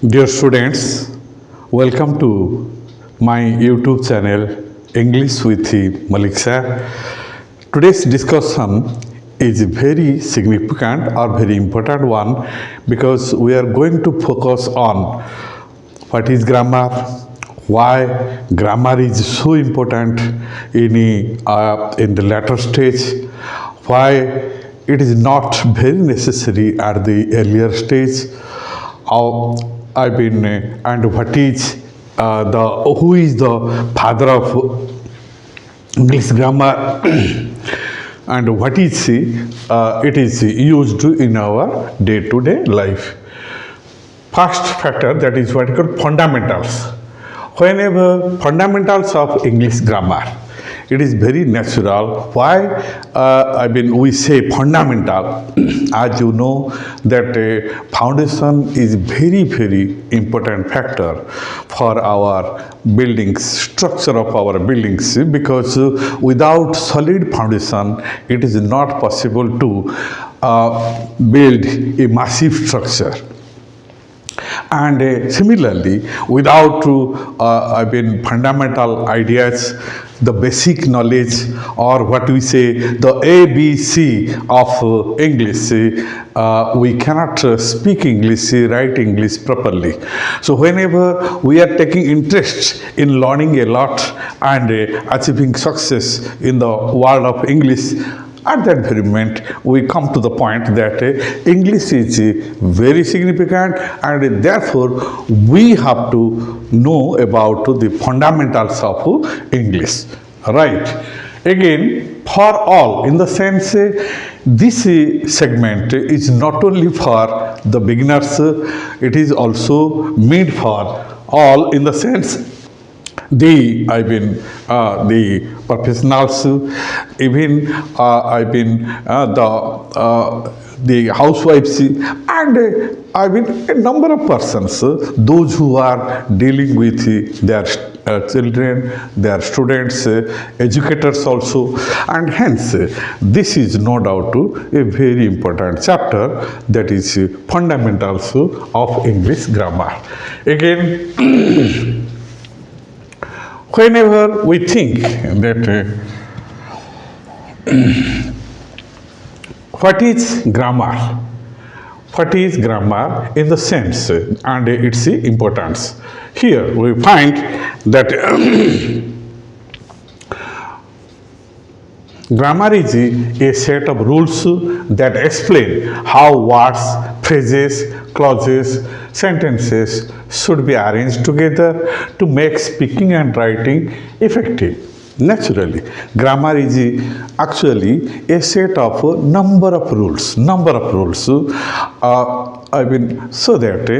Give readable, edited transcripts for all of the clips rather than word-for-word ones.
Dear students, welcome to my YouTube channel English with MALLIK sir. Today's discussion is very significant or very important one because we are going to focus on what is grammar, why grammar is so important in the latter stage, why it is not very necessary at the earlier stage. I've been and what is the who is the father of English grammar and what is it is used in our day-to-day life. First factor, that is what you call fundamentals. Whenever fundamentals of English grammar, it is very natural. Why we say fundamental? As you know that foundation is very important factor for our buildings, structure of our buildings, because without solid foundation, it is not possible to build a massive structure. And similarly, without fundamental ideas, the basic knowledge, or what we say the ABC of English, we cannot speak English, write English properly. So whenever we are taking interest in learning a lot and achieving success in the world of English, at that very moment, we come to the point that English is very significant, and therefore we have to know about the fundamentals of English. Right? Again, for all, in the sense, this segment is not only for the beginners, it is also meant for all, in the sense the professionals, even the housewives, and a number of persons, those who are dealing with their children, their students, educators also, and hence this is no doubt a very important chapter, that is fundamentals of English grammar. Again, whenever we think that what is grammar? What is grammar in the sense and its importance? Here we find that grammar is a set of rules that explain how words, phrases, clauses, sentences should be arranged together to make speaking and writing effective. Naturally, grammar is actually a set of number of rules, so that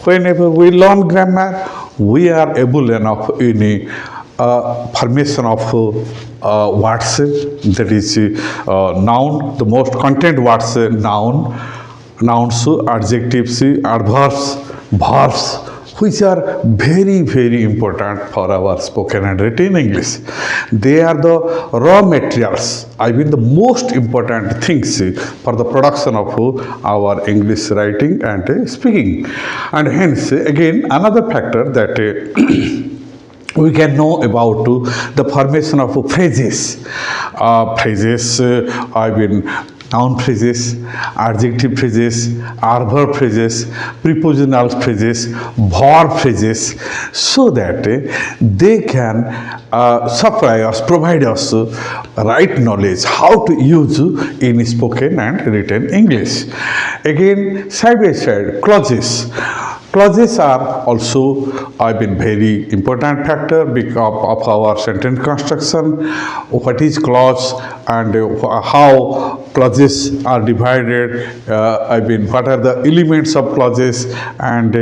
whenever we learn grammar, we are able enough in formation of words, that is noun, the most content words, nouns, adjectives, adverbs, verbs, which are very important for our spoken and written English. They are the raw materials, the most important things for the production of our English writing and speaking. And hence, again, another factor that we can know about the formation of phrases. Noun phrases, adjective phrases, adverb phrases, prepositional phrases, verb phrases, so that they can provide us right knowledge how to use in spoken and written English. Again, side by side, clauses. Clauses are also very important factor of our sentence construction. What is clause and how clauses are divided, what are the elements of clauses, and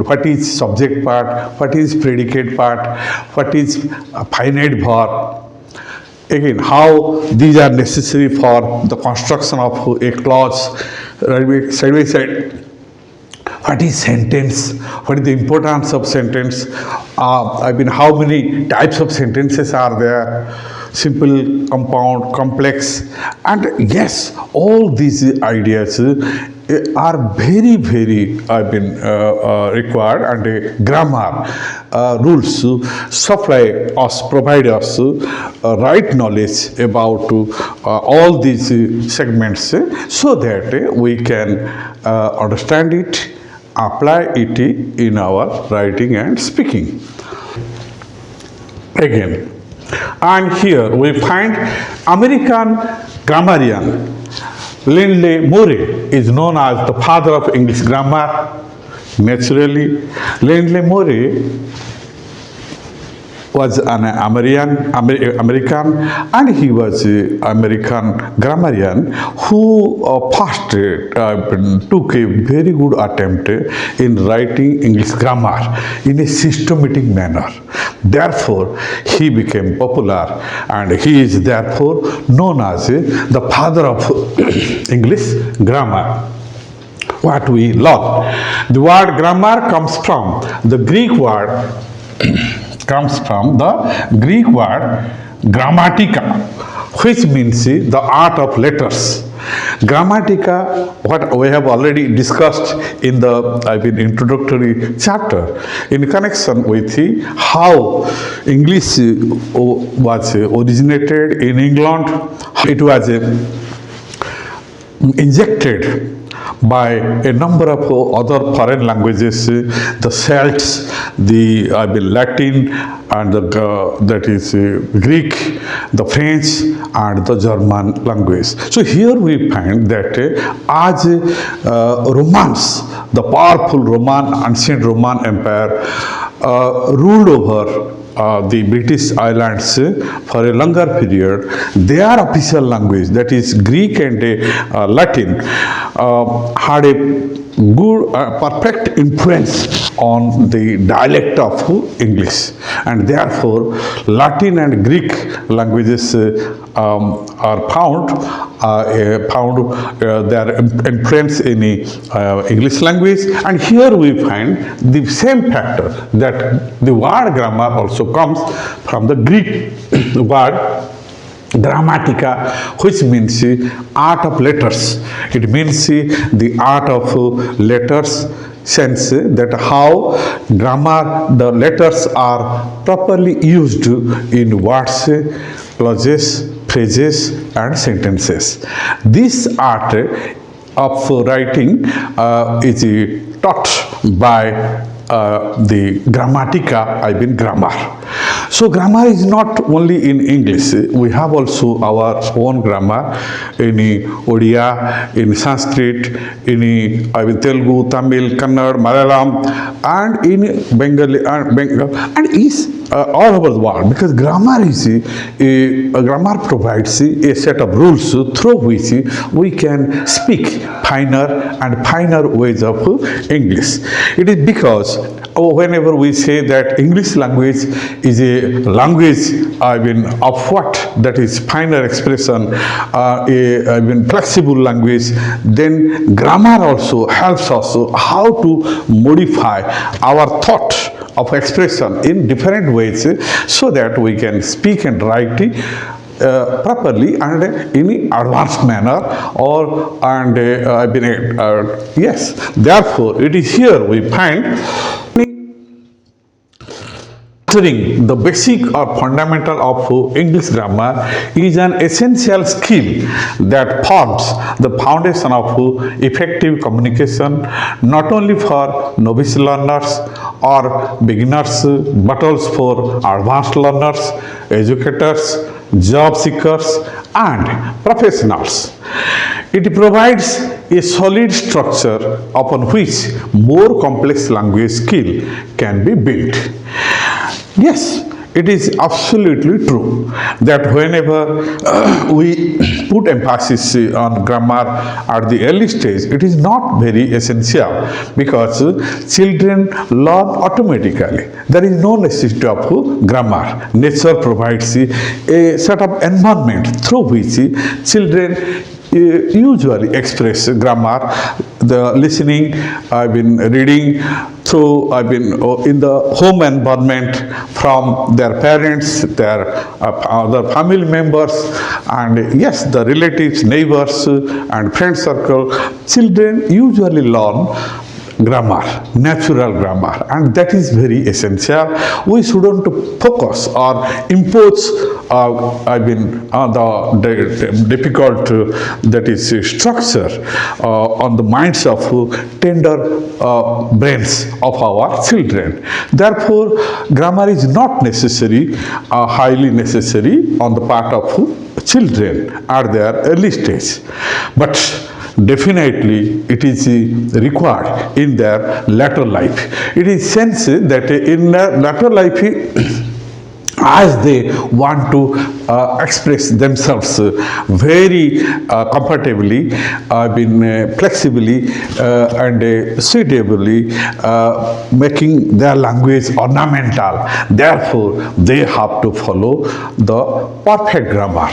what is subject part, what is predicate part, what is finite verb. Again, how these are necessary for the construction of a clause, side by side. What is sentence? What is the importance of sentence? How many types of sentences are there? Simple, compound, complex, and yes, all these ideas are very required, and grammar rules provide us right knowledge about all these segments so that we can understand it, apply it in our writing and speaking. Again, and here we find American grammarian Lindley Murray is known as the father of English grammar. Naturally, Lindley Murray was an American, and he was an American grammarian who first took a very good attempt in writing English grammar in a systematic manner. Therefore, he became popular, and he is therefore known as the father of English grammar. What we learn, the word grammar comes from the Greek word grammatica, which means the art of letters. Grammatica, what we have already discussed in the introductory chapter, in connection with how English was originated in England. It was injected by a number of other foreign languages, the Celts, the Latin, and that is Greek, the French, and the German language. So here we find that as Romans, the powerful ancient Roman Empire, ruled over the British Islands for a longer period, their official language, that is Greek and Latin, had a good, perfect influence on the dialect of English, and therefore Latin and Greek languages are found their influence in English language. And here we find the same factor, that the word grammar also comes from the Greek word grammatica, which means art of letters. It means the art of letters, sense that how the letters are properly used in words, clauses, phrases, and sentences. This art of writing is taught by the grammatica, grammar. So grammar is not only in English. We have also our own grammar in Odia, in Sanskrit, in Telugu, Tamil, Kannada, Malayalam, and in Bengali and is all over the world, because grammar provides a set of rules through which we can speak finer ways of English. It is because whenever we say that English language is a language of what, that is finer expression, a flexible language, then grammar also helps us how to modify our thought of expression in different ways so that we can speak and write properly and in advanced manner, yes. Therefore, it is here we find mastering the basic or fundamental of English grammar is an essential skill that forms the foundation of effective communication, not only for novice learners or beginners, but also for advanced learners, educators, job seekers, and professionals. It provides a solid structure upon which more complex language skill can be built. Yes, it is absolutely true that whenever we put emphasis on grammar at the early stage, it is not very essential, because children learn automatically. There is no necessity of grammar. Nature provides a set of environment through which children usually express grammar. The listening, I've been reading through, I've been in the home environment from their parents, their other family members, and yes, the relatives, neighbors, and friend circle. Children usually learn grammar, natural grammar, and that is very essential. We shouldn't focus or impose the difficult that is structure on the minds of tender brains of our children. Therefore, grammar is not necessary, highly necessary on the part of children at their early stage, but definitely it is required in their latter life. It is sense that in their latter life as they want to express themselves very comfortably, flexibly and suitably, making their language ornamental. Therefore, they have to follow the perfect grammar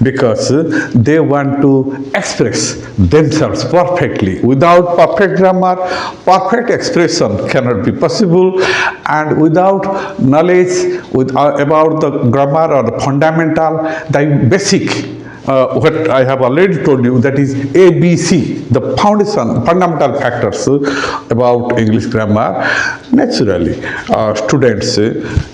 because they want to express themselves perfectly. Without perfect grammar, perfect expression cannot be possible, and without knowledge about the grammar or the fundamental, the basic, what I have already told you, that is ABC, the foundation, fundamental factors about English grammar. Naturally, students,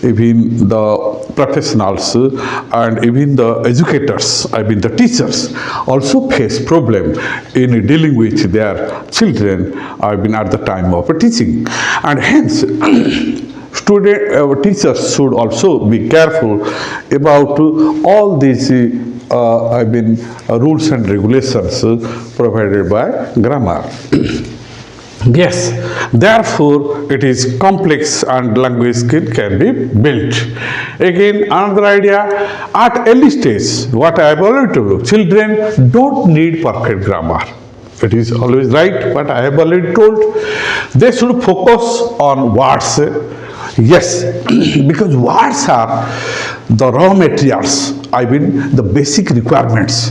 even the professionals, and even the educators, the teachers, also face problem in dealing with their children, at the time of teaching, and hence teachers should also be careful about all these rules and regulations provided by grammar. Yes, therefore it is complex and language skill can be built. Again, another idea, at early stage, what I have already told you, children don't need perfect grammar. It is always right, what I have already told. They should focus on words. Yes, because words are the raw materials, the basic requirements,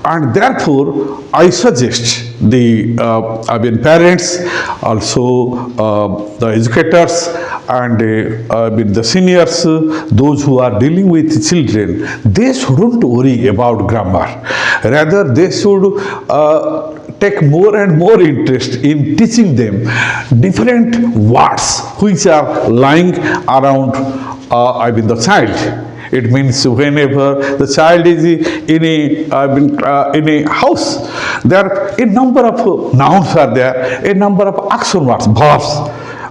and therefore I suggest the parents, also the educators, and the seniors, those who are dealing with children, they shouldn't worry about grammar. Rather, they should take more and more interest in teaching them different words which are lying around the child. It means whenever the child is in a house, there are a number of nouns are there, a number of action words, verbs.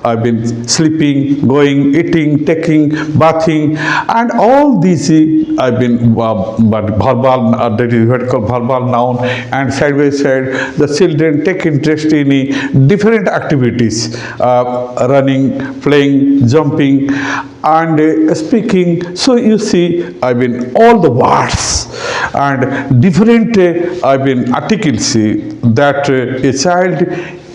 Sleeping, going, eating, taking, bathing, and all these but verbal, that is what called verbal noun, and side by side the children take interest in different activities, running, playing, jumping, and speaking. So you see, all the words and different articles that a child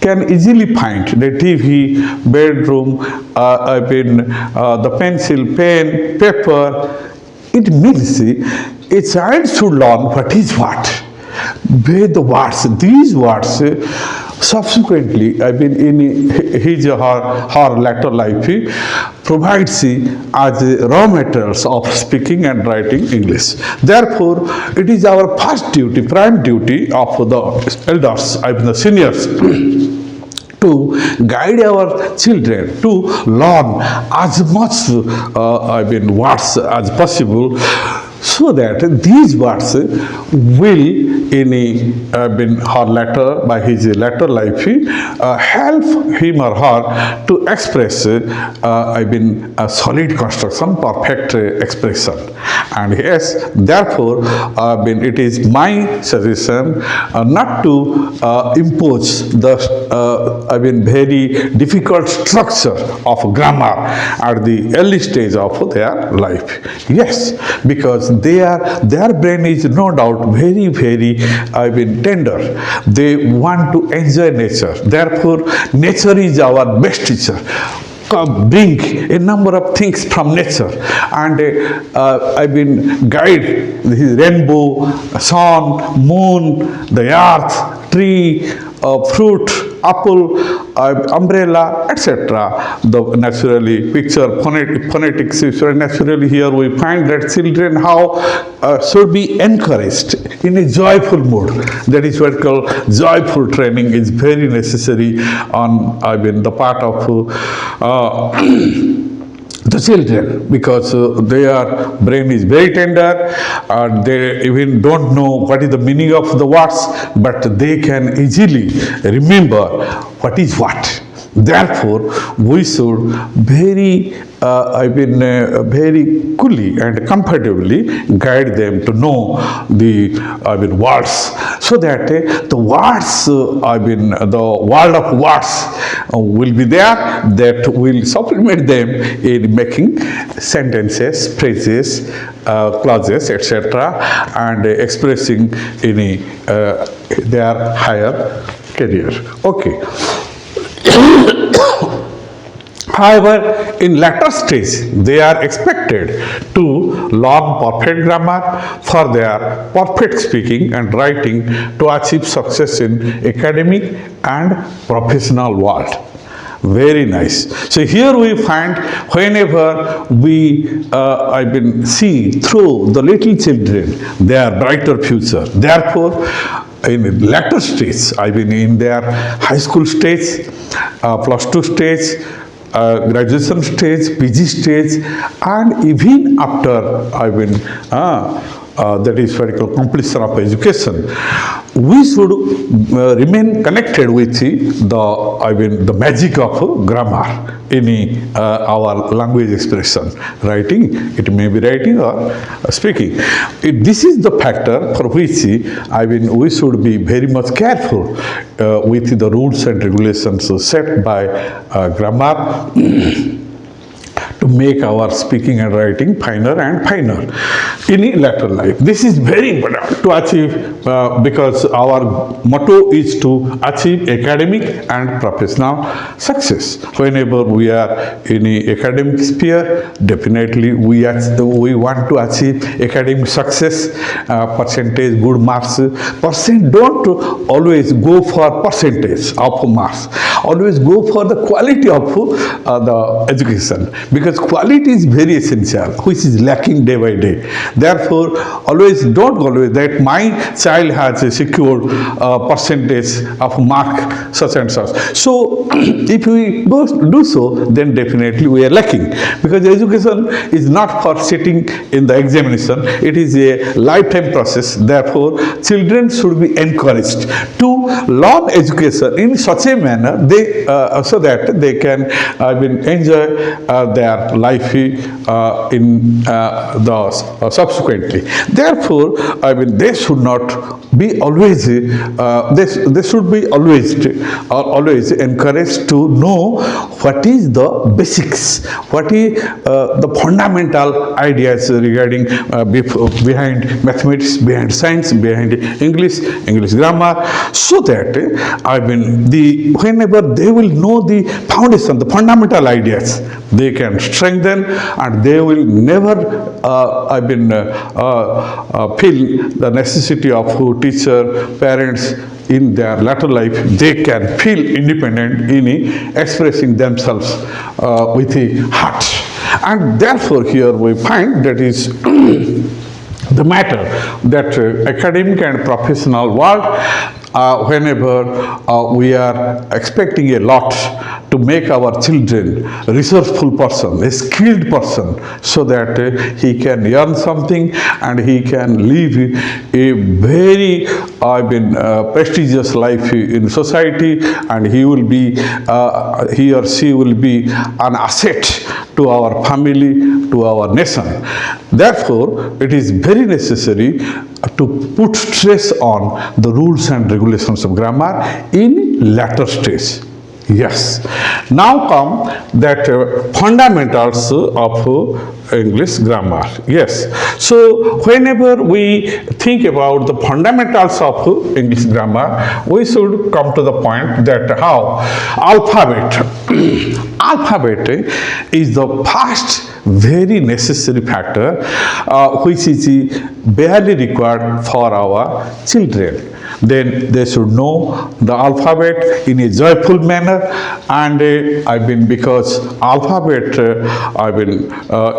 can easily find, the TV, bedroom, the pencil, pen, paper. It means a child should learn what is what. Where the words, these words, subsequently, in his or her later life, provides as raw materials of speaking and writing English. Therefore, it is our first duty, prime duty of the elders, the seniors, to guide our children to learn as much words as possible, so that these words will by his latter life help him or her to express a solid construction, perfect expression. And yes, therefore it is my suggestion not to impose the very difficult structure of grammar at the early stage of their life. Yes, because their brain is no doubt very, very tender. They want to enjoy nature. Therefore, nature is our best teacher. bring a number of things from nature, and I've been guide the rainbow, sun, moon, the earth, tree, fruit, apple, umbrella, etc. The naturally picture phonetics. Naturally, here we find that children how should be encouraged in a joyful mood. That is what called joyful training is very necessary on the part of the children, because their brain is very tender, they even don't know what is the meaning of the words, but they can easily remember what is what. Therefore, we should very very coolly and comfortably guide them to know the words, so that the words, the world of words will be there that will supplement them in making sentences, phrases, clauses, etc., and expressing any their higher career. Okay. However, in later stage, they are expected to learn perfect grammar for their perfect speaking and writing to achieve success in academic and professional world. Very nice. So here we find whenever we see through the little children their brighter future. Therefore, in later stage, in their high school stage, plus 2 stage, graduation stage, PG stage, and even after that is what we call completion of education, we should remain connected with the magic of grammar in our language expression, writing. It may be writing or speaking. This is the factor for which we should be very much careful with the rules and regulations set by grammar to make our speaking and writing finer and finer in later life. This is very important to achieve because our motto is to achieve academic and professional success. Whenever we are in the academic sphere, definitely we want to achieve academic success, percentage, good marks. Don't always go for percentage of marks. Always go for the quality of the education, because quality is very essential, which is lacking day by day. Therefore, don't always that my child has secured percentage of mark such and such. So, if we do so, then definitely we are lacking, because education is not for sitting in the examination. It is a lifetime process. Therefore, children should be encouraged to learn education in such a manner so that they can enjoy their life in the subsequently. Therefore, they should not be always they should be always encouraged to know what is the basics, what is the fundamental ideas regarding behind mathematics, behind science, behind English grammar, so that whenever they will know the foundation, the fundamental ideas, they can strengthen, and they will never feel the necessity of teacher, parents. In their latter life, they can feel independent in expressing themselves with the heart. And therefore, here we find that is the matter that academic and professional world, whenever we are expecting a lot to make our children resourceful person, a skilled person, so that he can earn something and he can live a very prestigious life in society, and he or she will be an asset to our family, to our nation. Therefore, it is very necessary to put stress on the rules and regulations of grammar in latter stage. Yes. Now come that fundamentals of English grammar. Yes. So whenever we think about the fundamentals of English grammar, we should come to the point that how alphabet alphabet is the first very necessary factor which is barely required for our children. Then they should know the alphabet in a joyful manner, and because alphabet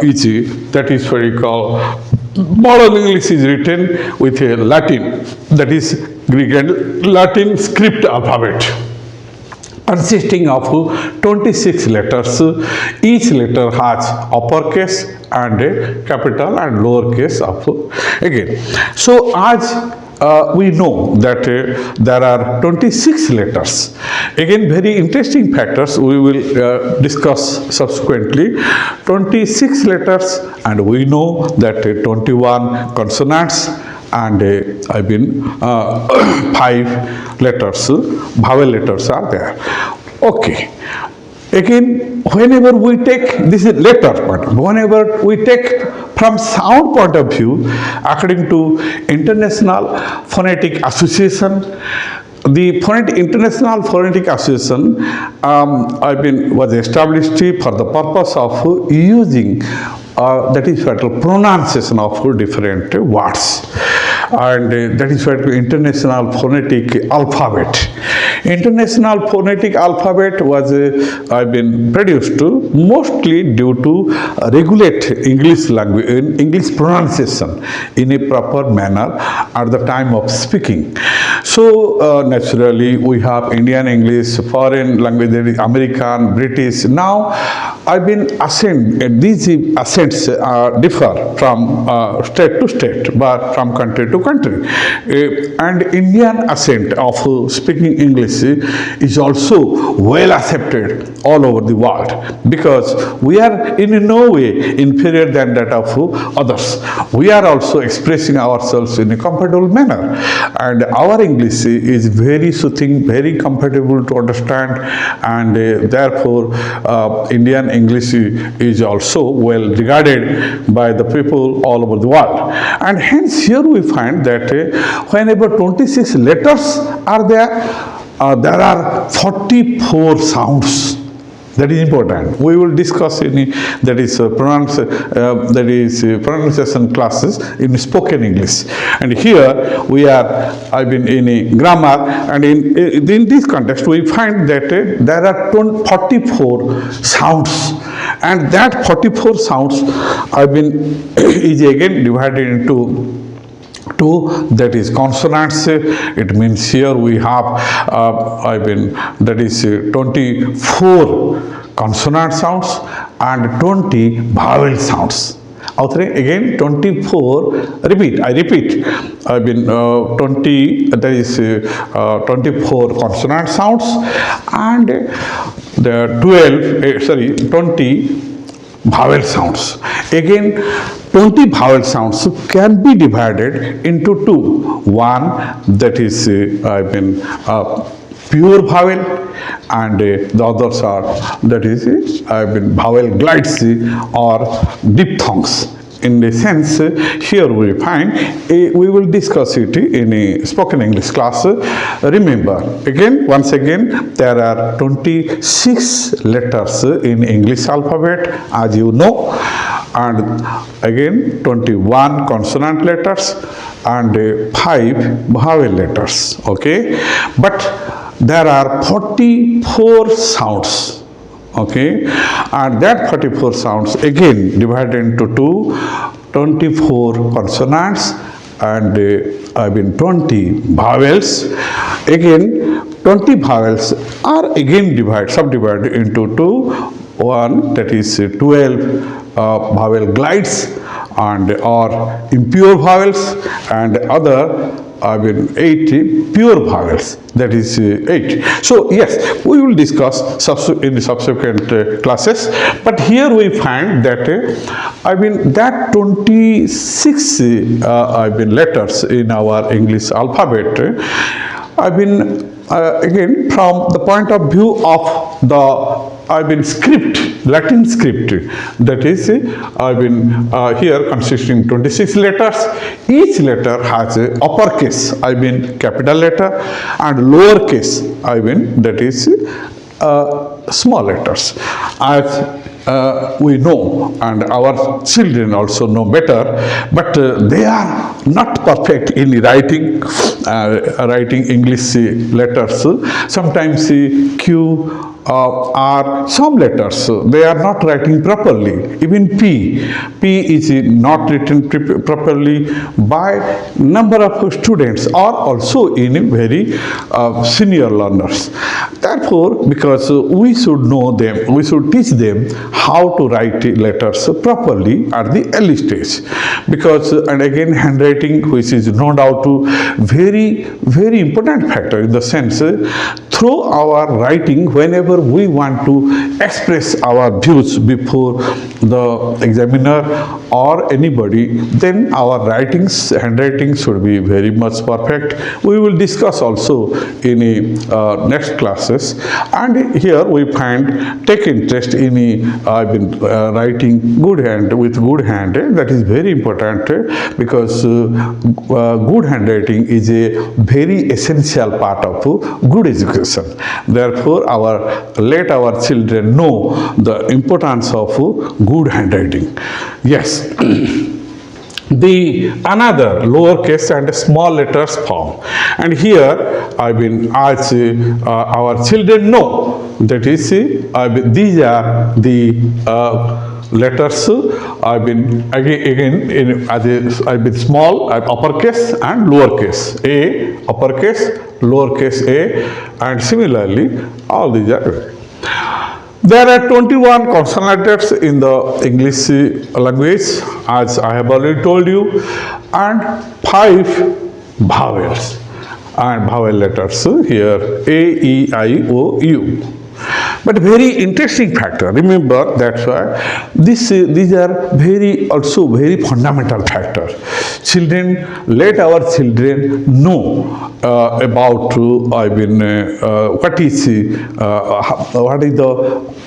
is that is what we call modern English is written with a Latin, that is Greek and Latin script alphabet, consisting of 26 letters. Each letter has uppercase and a capital and lowercase of again. So as we know that there are 26 letters. Again, very interesting factors we will discuss subsequently. 26 letters, and we know that 21 consonants and 5 letters, vowel letters are there. Okay. Again, whenever we take, this is letter part, whenever we take from sound point of view, according to International Phonetic Association, the International Phonetic Association was established for the purpose of using that is what pronunciation of different words, and that is what International Phonetic Alphabet. International Phonetic Alphabet was produced mostly due to regulate English language, English pronunciation in a proper manner at the time of speaking. So naturally we have Indian English, foreign language, American, British. Now these accents differ from state to state, but from country to country. And Indian accent of speaking English is also well accepted all over the world, because we are in no way inferior than that of others. We are also expressing ourselves in a comfortable manner, and our English is very soothing, very comfortable to understand, and therefore Indian English is also well regarded by the people all over the world. And hence here we find that whenever 26 letters are there, there are 44 sounds. That is important. We will discuss in pronunciation classes in spoken English. And here we are, in a grammar, and in this context we find that there are 44 sounds, and that 44 sounds is again divided into two, that is consonants. It means here we have that is 24 consonant sounds and 20 vowel sounds. Again 24, I repeat 20, that is 24 consonant sounds, and the 20 vowel sounds. Again 20 vowel sounds can be divided into two. One, that is pure vowel, and the others are, that is vowel glides or diphthongs. In the sense, here we find, we will discuss it in a spoken English class. Remember, once again, there are 26 letters in English alphabet, as you know, and again 21 consonant letters and 5 vowel letters. Okay, but there are 44 sounds. Okay, and that 44 sounds again divided into two, 24 consonants and 20 vowels. Again 20 vowels are again subdivided into two. One, that is 12 vowel glides and or impure vowels, and other 8 pure vowels, that is 8. So yes, we will discuss in the subsequent classes, but here we find that that 26 letters in our English alphabet again, from the point of view of the script, Latin script, that is, here consisting 26 letters. Each letter has a uppercase, capital letter, and lowercase, that is small letters. As we know, and our children also know better, but they are not perfect in writing English letters. Sometimes Q are some letters they are not writing properly. Even P is not written properly by number of students or also in very senior learners. Therefore, because we should know them, we should teach them how to write letters properly at the early stage. Because and again, handwriting, which is no doubt very important factor in the sense through our writing, whenever we want to express our views before the examiner or anybody, then our handwriting should be very much perfect. We will discuss also in next classes. And here we take interest in writing good hand with good hand. That is very important because good handwriting is a very essential part of good education. Therefore, let our children know the importance of good handwriting. Yes. The another lowercase and small letters form, and here as our children know, that is these are the letters again small uppercase and lowercase, a uppercase, lowercase a, and similarly all these are. There are 21 consonant letters in the English language, as I have already told you, and 5 vowels and vowel letters here, A, E, I, O, U. But very interesting factor. Remember, that's why these are also very fundamental factors. Let our children know about what is the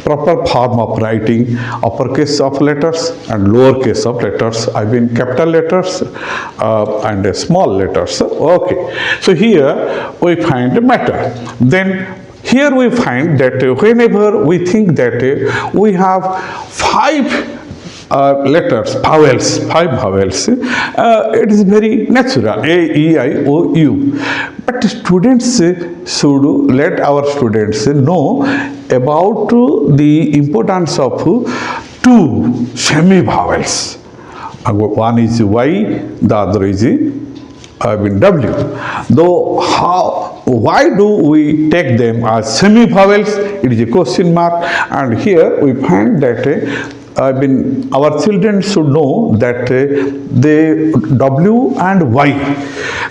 proper form of writing uppercase of letters and lowercase of letters, capital letters and small letters. Okay, so here we find a matter. Then here we find that whenever we think that we have 5 letters, five vowels, it is very natural, A, E, I, O, U. But students should let our students know about the importance of 2 semi-vowels. One is Y, the other is W. Though why do we take them as semi-vowels? It is a question mark. And here we find that our children should know that the W and Y,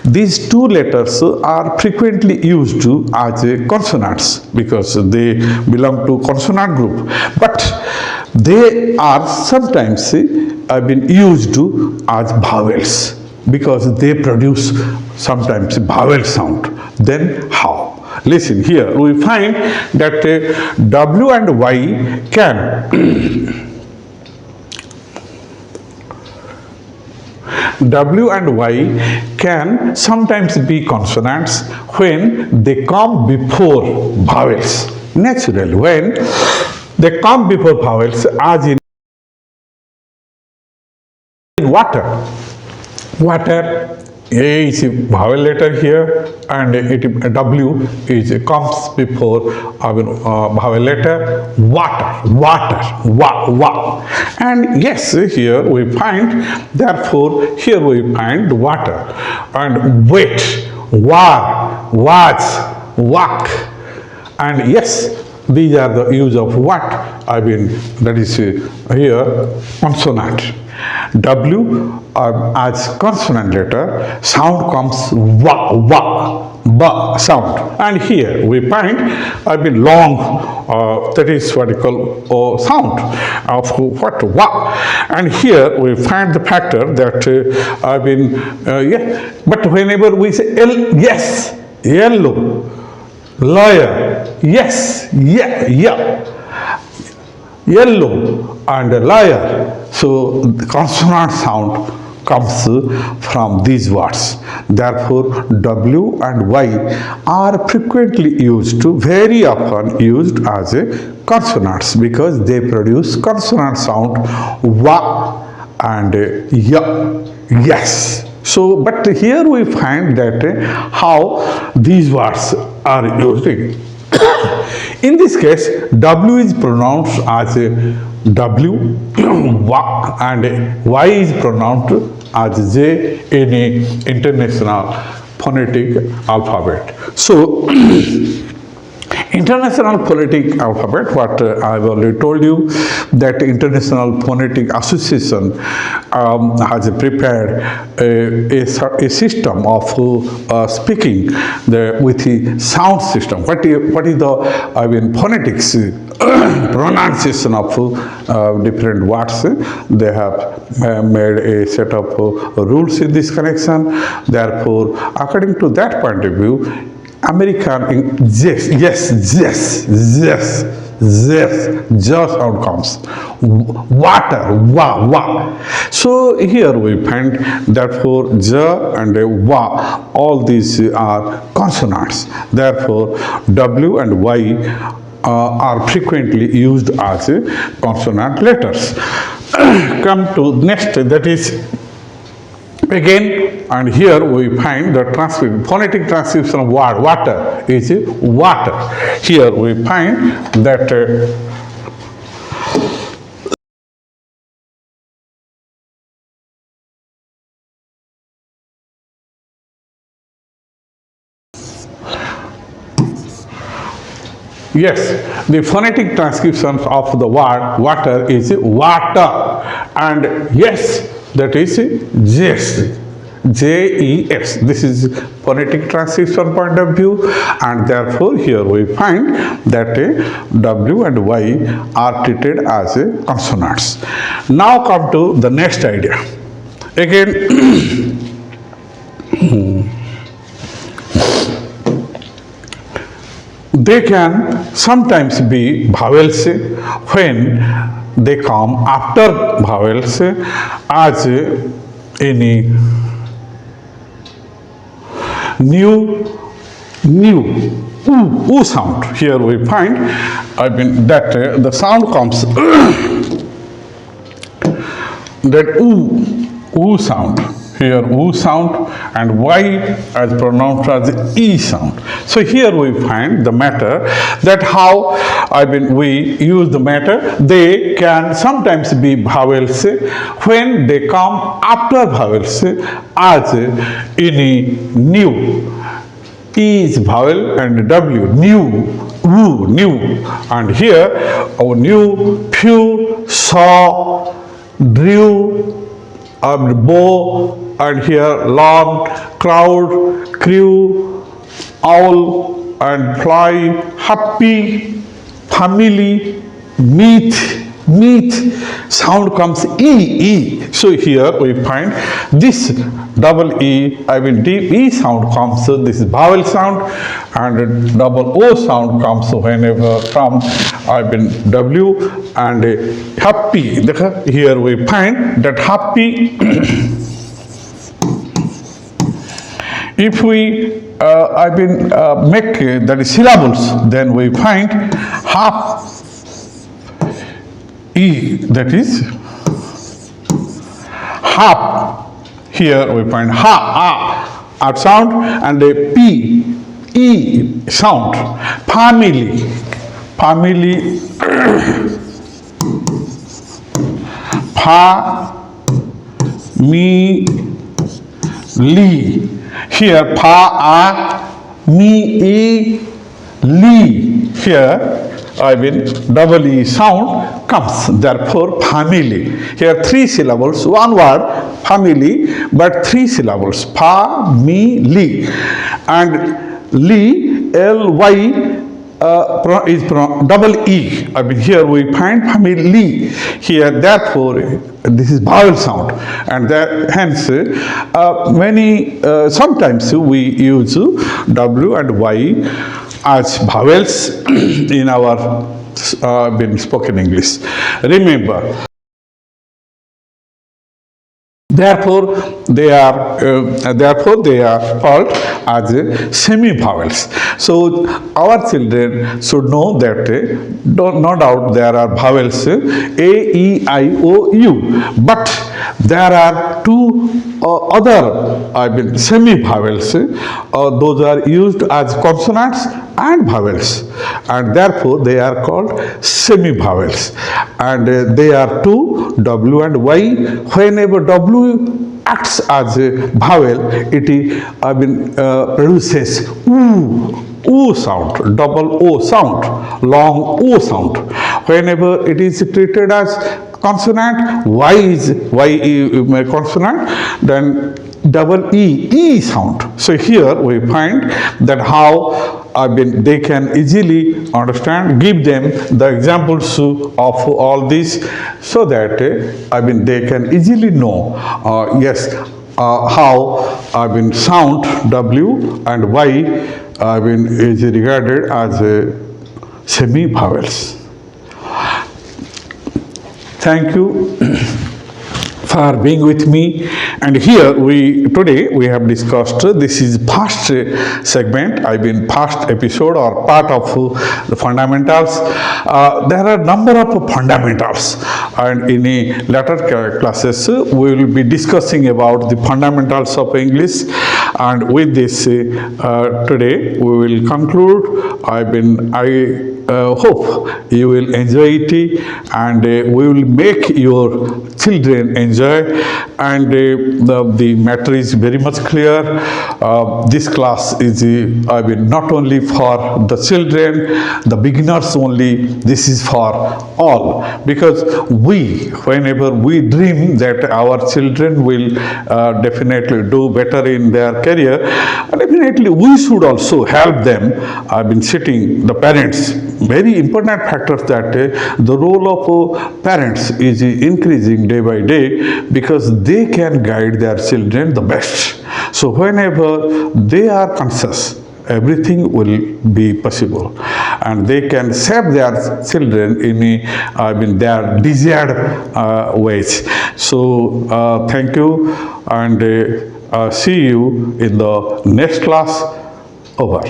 these 2 letters are frequently used as consonants because they belong to consonant group. But they are sometimes used as vowels, because they produce sometimes vowel sound. Then how? Listen, here we find that W and Y can sometimes be consonants when they come before vowels. Naturally, when they come before vowels, as in water, A is a vowel letter here, and W comes before vowel letter. Water. And yes, here we find, therefore, here we find water, and wait, war, was, walk, and yes, these are the use of what, that is here consonant. W as consonant letter, sound comes ba sound, and here we find long, that is what you call sound of what wa, and here we find the factor that but whenever we say yellow, Liar. Yes, yeah. Yellow and liar. So the consonant sound comes from these words. Therefore, W and Y are frequently used, very often used as a consonants because they produce consonant sound wa and ya. Yes. So, but here we find that how these words are used. In this case, W is pronounced as W and Y is pronounced as J in a international phonetic alphabet. So, International Phonetic Alphabet, what I've already told you, that International Phonetic Association has prepared a system of speaking with the sound system. What is the phonetics pronunciation of different words? They have made a set of rules in this connection. Therefore, according to that point of view, American yes, just sound comes. Water, wa. So here we find therefore ja and wa, all these are consonants. Therefore W and Y are frequently used as consonant letters. Come to next, that is again, and here we find the phonetic transcription of word water is water. Here we find that yes, the phonetic transcription of the word water is water, and yes, that is yes. Jes. This is phonetic transcription point of view, and therefore here we find that W and Y are treated as consonants. Now come to the next idea. Again, they can sometimes be vowels when they come after vowels as any new oo sound. Here we find that the sound comes that oo sound. Here oo sound and Y as pronounced as E sound. So here we find the matter that how we use the matter. They can sometimes be vowels when they come after vowels as any new. E is vowel and W, new. And here our new, few, saw, drew, bow, and here lawn, crowd, crew, owl, and fly, happy, family, meet. Sound comes E. So here we find this double E, deep E sound comes, this is vowel sound, and double O sound comes whenever from W and happy. Here we find that happy. If we make that is syllables, then we find half E, that is half. Here we find ha sound and a P, E sound. Family, li. Here li. Here double E sound comes. Therefore family. Here three syllables, one word family, but three syllables. Family. And li, L-Y is double E. Here we find family. Here therefore this is vowel sound, and hence sometimes we use W and Y as vowels in our been spoken English. Remember, therefore they are called as semi-vowels. So our children should know that no doubt there are vowels A, E, I, O, U, but there are two other semi-vowels. Those are used as consonants and vowels, and therefore they are called semi-vowels, and they are two, W and Y. Whenever W acts as a vowel, it is produces oo sound, double O sound, long O sound. Whenever it is treated as consonant, Y consonant, then double E sound. So here we find that how they can easily understand. Give them the examples of all this, so that they can easily know how sound W and Y is regarded as semi-vowels. Thank you for being with me. And here today we have discussed, this is first segment, first episode or part of the fundamentals. There are number of fundamentals, and in a later classes we will be discussing about the fundamentals of English. And with this today we will conclude. I hope you will enjoy it, and we will make your children enjoy, and the matter is very much clear. This class is not only for the children, the beginners only. This is for all, because whenever we dream that our children will definitely do better in their career, definitely we should also help them. Sitting the parents, very important factors, that the role of parents is increasing day by day, because they can guide their children the best. So whenever they are conscious, everything will be possible, and they can save their children in their desired ways. So thank you, and see you in the next class. Over.